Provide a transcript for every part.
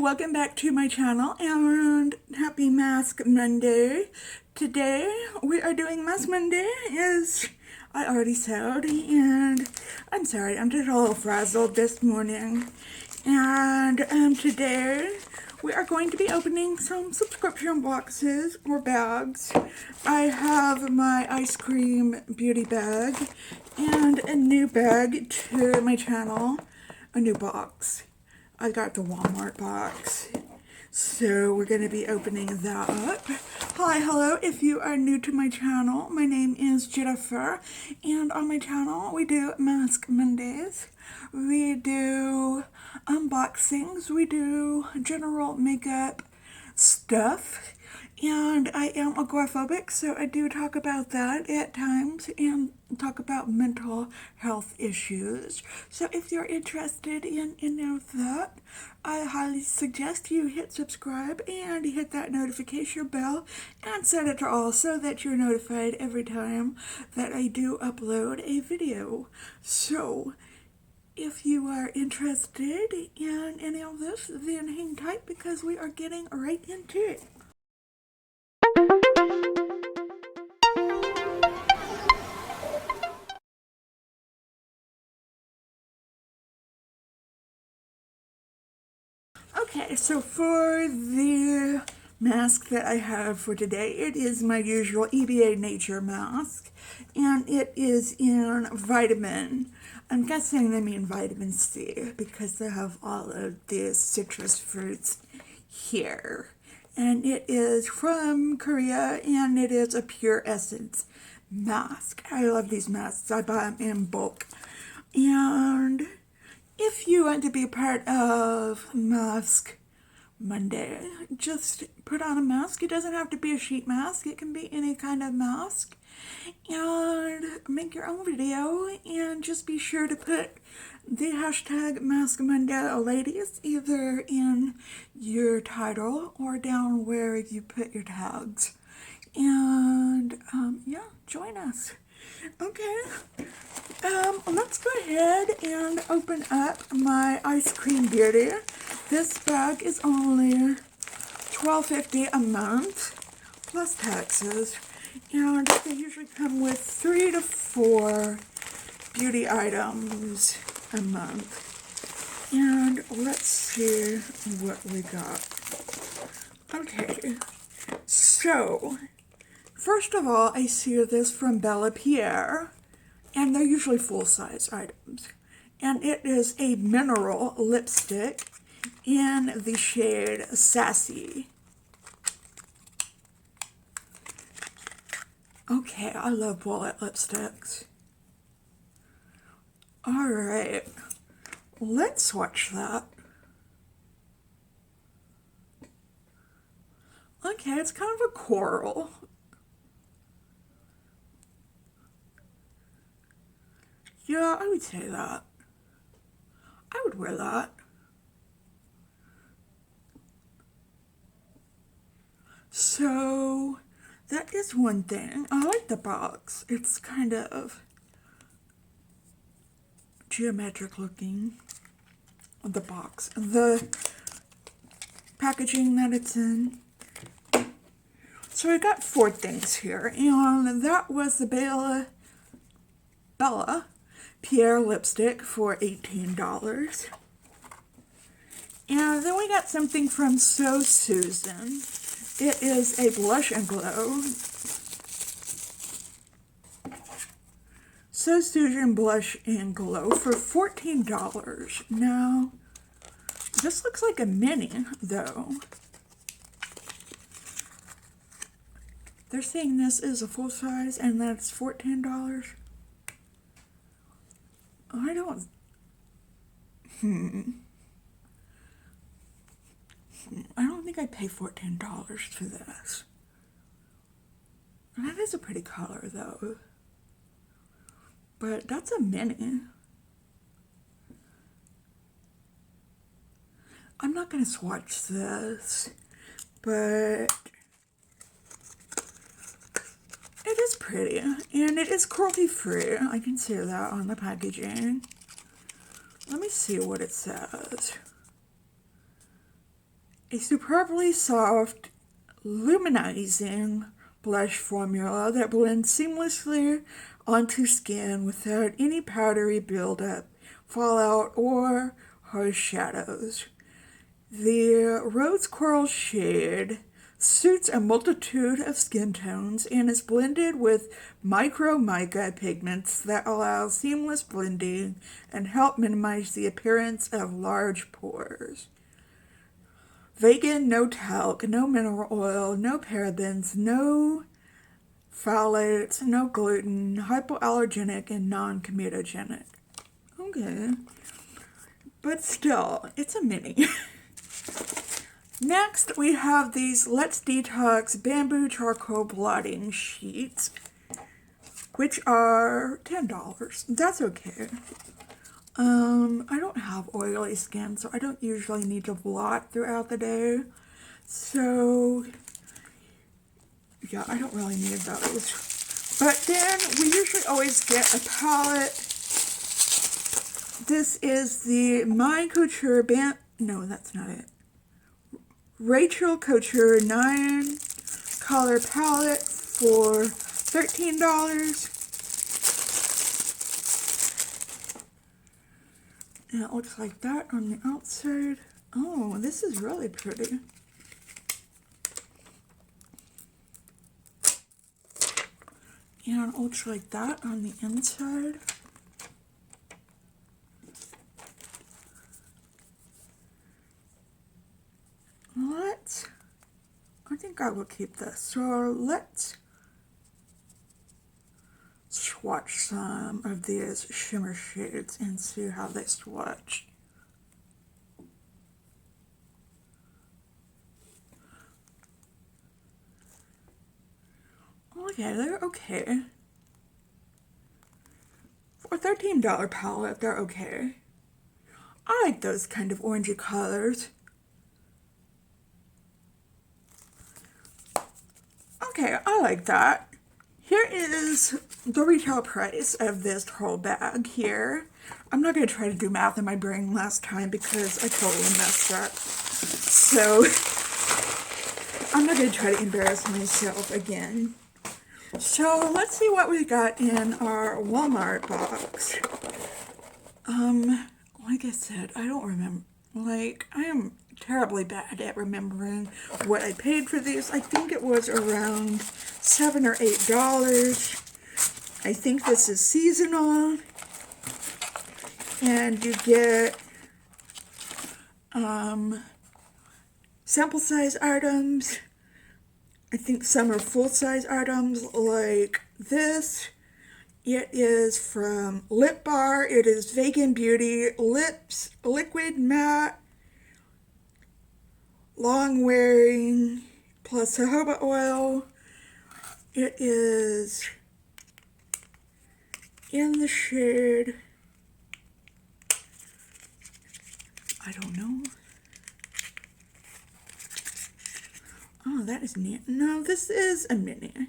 welcome back to my channel and happy Mask Monday. Today we are doing Mask Monday, as I already said, and I'm sorry, I'm just a little frazzled this morning. And today we are going to be opening some subscription boxes or bags. I have my ice cream beauty bag and a new bag to my channel, a new box. I got the Walmart box, so we're going to be opening that up. Hi, hello, if you are new to my channel, my name is Jennifer, and on my channel we do Mask Mondays, we do unboxings, we do general makeup stuff, and I am agoraphobic, so I do talk about that at times and talk about mental health issues. So if you're interested in any of that, I highly suggest you hit subscribe and hit that notification bell and set it to all so that you're notified every time that I do upload a video. So if you are interested in any of this, then hang tight because we are getting right into it. Okay, so for the mask that I have for today, it is my usual EBA Nature mask, and it is in vitamin. I'm guessing they mean vitamin C because they have all of the citrus fruits here. And it is from Korea, and it is a pure essence mask. I love these masks. I buy them in bulk. And if you want to be part of Mask Monday, just put on a mask. It doesn't have to be a sheet mask. It can be any kind of mask. And make your own video and just be sure to put the hashtag maskmondayladies either in your title or down where you put your tags. And yeah, join us. Okay, let's go ahead and open up my ice cream beauty. This bag is only $12.50 a month plus taxes, and they usually come with 3 to 4 beauty items a month. And let's see what we got. Okay, so first of all, I see this from Bella Pierre, and they're usually full-size items. And it is a mineral lipstick in the shade Sassy. Okay, I love bullet lipsticks. Alright, let's swatch that. Okay, it's kind of a coral. Yeah, I would say that. I would wear that. So, that is one thing. I like the box. It's kind of geometric looking. The box. The packaging that it's in. So I got 4 things here. And that was the Bella Pierre lipstick for $18. And then we got something from So Susan. It is a blush and glow. So Susan blush and glow for $14. Now, this looks like a mini though. They're saying this is a full size and that's $14. I don't, I don't think I'd pay $14 for this. That is a pretty color though. But that's a mini. I'm not going to swatch this, but it is pretty, and it is cruelty-free. I can see that on the packaging. Let me see what it says. a superbly soft, luminizing blush formula that blends seamlessly onto skin without any powdery buildup, fallout, or harsh shadows. The rose coral shade suits a multitude of skin tones and is blended with micro mica pigments that allow seamless blending and help minimize the appearance of large pores. Vegan, no talc, no mineral oil, no parabens, no phthalates, no gluten, hypoallergenic, and non-comedogenic. Okay. But still, it's a mini. Next, we have these Let's Detox Bamboo Charcoal Blotting Sheets, which are $10. That's okay. I don't have oily skin, so I don't usually need to blot throughout the day. So, yeah, I don't really need those. But then we usually always get a palette. This is the My Couture no, that's not it. Rachel Couture 9 color palette for $13. And it looks like that on the outside. Oh, this is really pretty. And it looks like that on the inside. I think I will keep this. So let's swatch some of these shimmer shades and see how they swatch. Okay, they're okay. For a $13 palette, they're okay. I like those kind of orangey colors. Okay, I like that. Here is the retail price of this whole bag here. I'm not going to try to do math in my brain last time because I totally messed up. So, I'm not going to try to embarrass myself again. So, let's see what we got in our Walmart box. Like I said, I don't remember. Like, I am terribly bad at remembering what I paid for these. I think it was around $7 or $8. I think this is seasonal. And you get sample size items. I think some are full size items like this. It is from Lip Bar. It is Vegan Beauty Lips Liquid Matte Long Wearing plus jojoba oil. It is in the shade, I don't know. Oh, that is neat. No, this is a mini.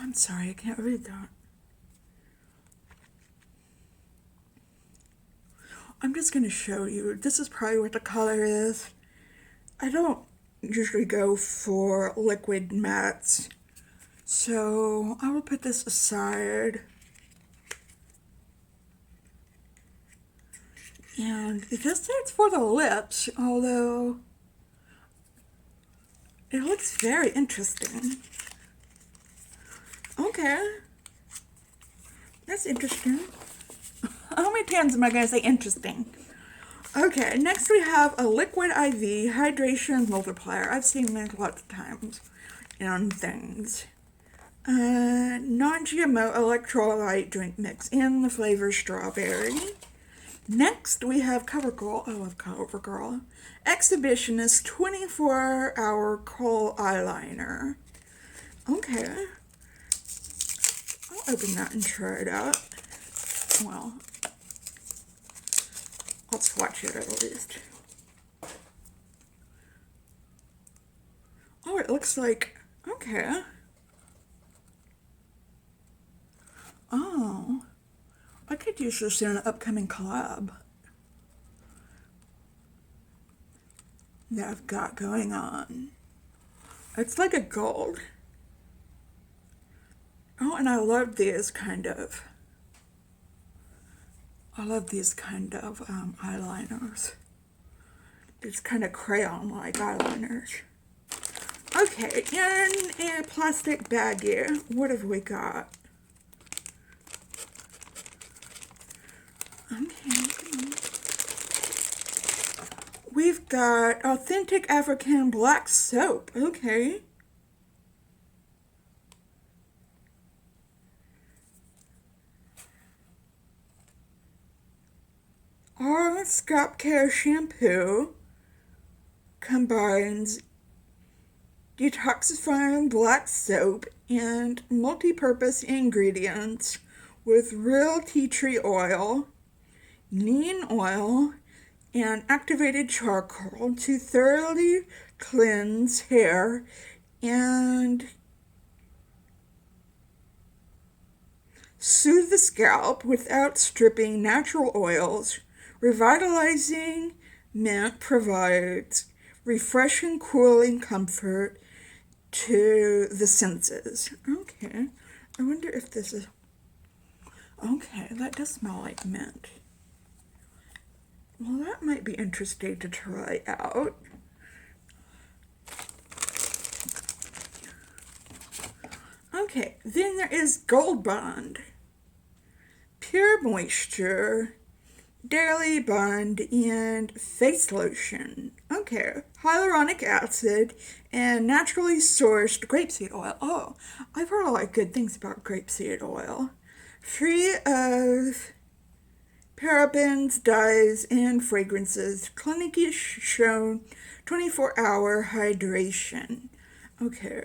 I'm sorry, I can't read that. I'm just going to show you. This is probably what the color is. I don't usually go for liquid mattes, so I will put this aside. And it does say it's for the lips, although it looks very interesting. Okay. That's interesting. How many times am I going to say interesting? Okay, next we have a Liquid IV Hydration Multiplier. I've seen this lots of times on things. Non-GMO electrolyte drink mix in the flavor strawberry. Next we have Covergirl. I love Covergirl. Exhibitionist 24-hour kohl eyeliner. Okay. I'll open that and try it out. Well, I'll swatch it at least. Oh, it looks like, okay. might use this in an upcoming collab that I've got going on. It's like a gold. Oh, and I love these kind of eyeliners. These kind of crayon-like eyeliners. Okay, in a plastic baggie, what have we got? Okay. We've got authentic African black soap. Okay. Our scalp care shampoo combines detoxifying black soap and multi-purpose ingredients with real tea tree oil, neem oil, and activated charcoal to thoroughly cleanse hair and soothe the scalp without stripping natural oils. Revitalizing mint provides refreshing, cooling comfort to the senses. Okay, I wonder if this is... Okay, that does smell like mint. Well, that might be interesting to try out. Okay, then there is Gold Bond. Pure Moisture Daily Bond and Face Lotion. Okay, hyaluronic acid and naturally sourced grapeseed oil. Oh, I've heard a lot of good things about grapeseed oil. Free of parabens, dyes, and fragrances. Clinically shown 24-hour hydration. Okay,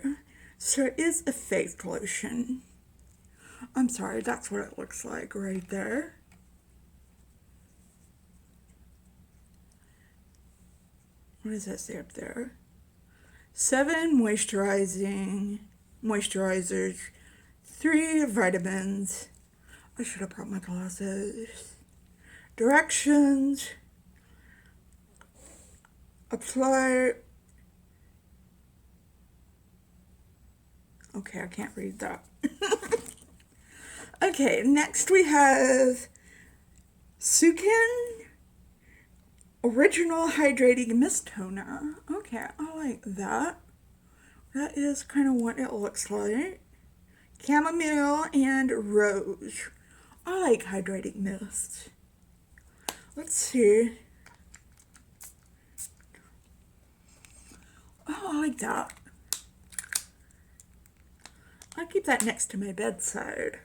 so it is a face lotion. I'm sorry, that's what it looks like right there. What does that say up there? 7 moisturizers, 3 vitamins. I should have brought my glasses. Directions. Apply. Okay, I can't read that. Okay, next we have Sukin Original Hydrating Mist Toner. Okay, I like that. That is kind of what it looks like. Chamomile and rose. I like hydrating mist. Let's see. Oh, I like that. I keep that next to my bedside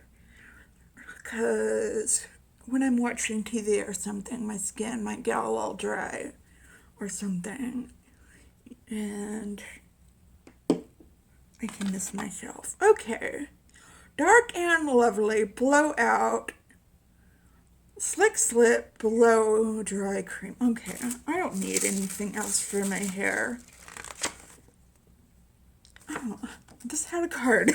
because when I'm watching TV or something, my skin might get a little dry or something, and I can miss myself. Okay. Dark and Lovely Blowout Slick Slip Blow Dry Cream. Okay, I don't need anything else for my hair. Oh, this had a card.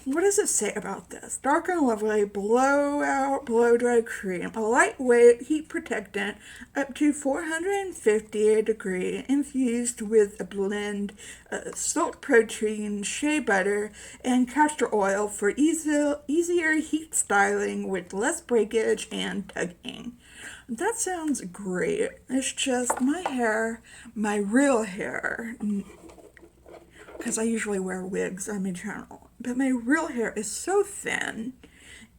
What does it say about this? Dark and Lovely Blowout Blow Dry Cream. A lightweight heat protectant up to 450 degrees infused with a blend of silk protein, shea butter, and castor oil for easier heat styling with less breakage and tugging. That sounds great. It's just my hair, my real hair, because I usually wear wigs on my channel. But my real hair is so thin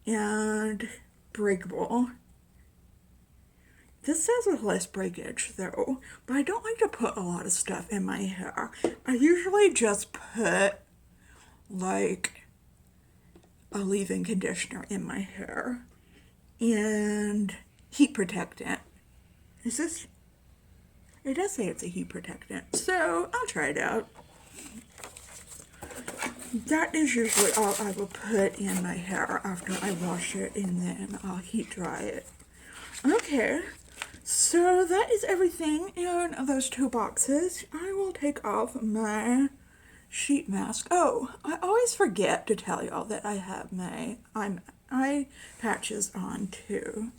and breakable. This says with less breakage though, but I don't like to put a lot of stuff in my hair. I usually just put like a leave-in conditioner in my hair and heat protectant. Is this? It does say it's a heat protectant, so I'll try it out. That is usually all I will put in my hair after I wash it, and then I'll heat dry it. Okay, so that is everything in those 2 boxes. I will take off my sheet mask. Oh, I always forget to tell y'all that I have my eye eye patches on too.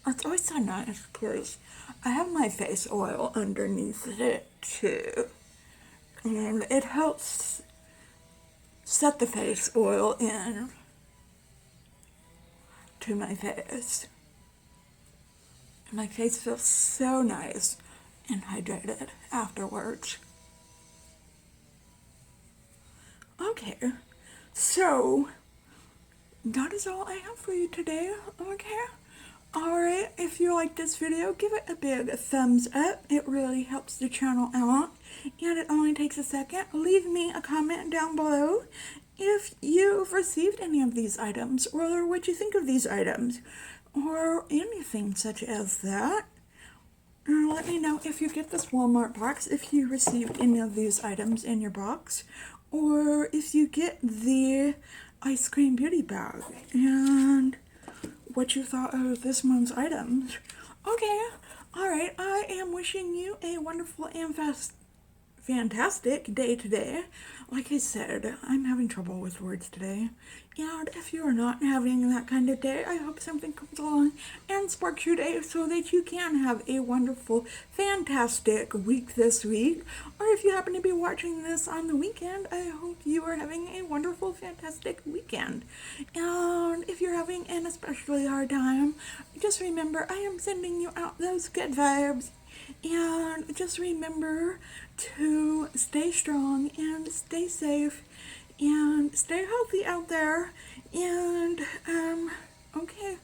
It's always so nice because I have my face oil underneath it too. And it helps set the face oil in to my face. And my face feels so nice and hydrated afterwards. Okay, so that is all I have for you today, okay? Alright, if you like this video, give it a big thumbs up. It really helps the channel out. And it only takes a second. Leave me a comment down below if you've received any of these items, or what you think of these items, or anything such as that. And let me know if you get this Walmart box, if you received any of these items in your box, or if you get the ice cream beauty bag, and what you thought of this month's items. Okay, alright, I am wishing you a wonderful and fantastic day today. Like I said, I'm having trouble with words today. And if you are not having that kind of day, I hope something comes along and sparks your day so that you can have a wonderful, fantastic week this week. Or if you happen to be watching this on the weekend, I hope you are having a wonderful, fantastic weekend. And if you're having an especially hard time, just remember I am sending you out those good vibes. And just remember to stay strong and stay safe and stay healthy out there. And okay,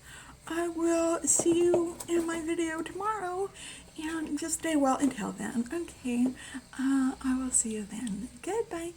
I will see you in my video tomorrow, and just stay well until then. Okay, I will see you then. Goodbye.